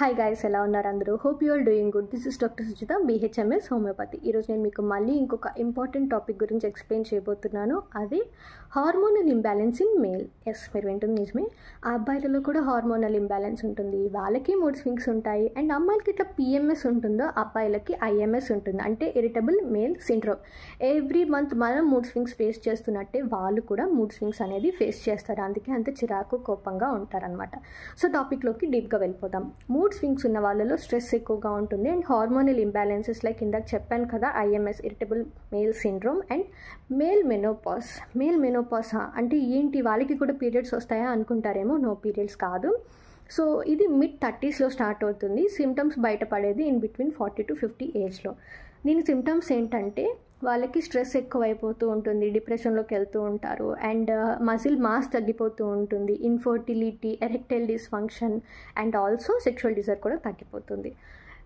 Hi guys, ఎలా ఉన్నారు అందరూ? Hope you are doing good. This is doctor Sujitha, BHMS homeopathy. ఈరోజు నేను మీకు మళ్ళీ ఇంకొక ఇంపార్టెంట్ టాపిక్ గురించి ఎక్స్ప్లెయిన్ చేయబోతున్నాను. అది hormonal imbalance in male. Yes, మీరు వింటుంది నిజమే. ఆ అబ్బాయిలలో కూడా హార్మోనల్ ఇంబ్యాలెన్స్ ఉంటుంది, వాళ్ళకి మూడ్ స్వింగ్స్ ఉంటాయి. అండ్ అమ్మాయిలకి ఇట్లా PMS ఉంటుందో, అబ్బాయిలకి IMS ఉంటుంది, అంటే irritable male syndrome. Every month మనం మూడ్ స్వింగ్స్ ఫేస్ చేస్తున్నట్టే వాళ్ళు కూడా మూడ్ స్వింగ్స్ అనేది ఫేస్ చేస్తారు. అందుకే అంత చిరాకు కోపంగా ఉంటారనమాట. సో టాపిక్లోకి డీప్గా వెళ్ళిపోదాం. మూడ్ స్వింగ్స్ ఉన్న వాళ్ళలో స్ట్రెస్ ఎక్కువగా ఉంటుంది అండ్ హార్మోనల్ ఇంబ్యాలెన్సెస్ లైక్ ఇందాక చెప్పాను కదా, IMS irritable male syndrome and male menopause అంటే ఏంటి, వాళ్ళకి కూడా పీరియడ్స్ వస్తాయా అనుకుంటారేమో. నో, పీరియడ్స్ కాదు. సో ఇది mid-30s స్టార్ట్ అవుతుంది. సిమ్టమ్స్ బయటపడేది ఇన్ బిట్వీన్ 40 to 50 ఏజ్లో. దీని సిమ్టమ్స్ ఏంటంటే వాళ్ళకి స్ట్రెస్ ఎక్కువైపోతూ ఉంటుంది, డిప్రెషన్లోకి వెళ్తూ ఉంటారు, అండ్ మజిల్ మాస్ తగ్గిపోతూ ఉంటుంది, infertility, erectile dysfunction and also sexual Dzire కూడా తగ్గిపోతుంది.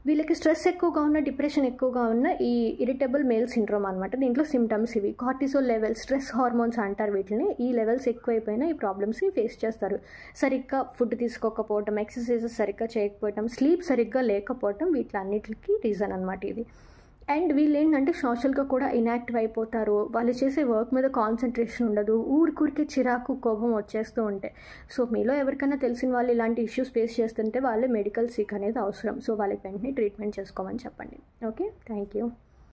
వీళ్ళకి స్ట్రెస్ ఎక్కువగా ఉన్న, డిప్రెషన్ ఎక్కువగా ఉన్న ఈ ఇరిటబుల్ మేల్ సిండ్రోమ్ అనమాట. దీంట్లో సిమ్టమ్స్ ఇవి. కార్టిసోల్ లెవెల్స్, స్ట్రెస్ హార్మోన్స్ అంటారు వీటిని. ఈ లెవెల్స్ ఎక్కువైపోయినా ఈ ప్రాబ్లమ్స్ని ఫేస్ చేస్తారు. సరిగ్గా ఫుడ్ తీసుకోకపోవటం, ఎక్సర్సైజెస్ సరిగ్గా చేయకపోవటం, స్లీప్ సరిగ్గా లేకపోవటం, వీటిలన్నిటికీ రీజన్ అనమాట ఇది. అండ్ వీళ్ళు ఏంటంటే సోషల్గా కూడా ఇన్యాక్టివ్ అయిపోతారు. వాళ్ళు చేసే వర్క్ మీద కాన్సన్ట్రేషన్ ఉండదు, ఊరికే చిరాకు కోపం వచ్చేస్తూ ఉంటాయి. సో మీలో ఎవరికైనా తెలిసిన వాళ్ళు ఇలాంటి ఇష్యూస్ ఫేస్ చేస్తుంటే వాళ్ళే మెడికల్ సీక్ అనేది అవసరం. సో వాళ్ళకి వెంటనే ట్రీట్మెంట్ చేసుకోమని చెప్పండి. Okay, thank you.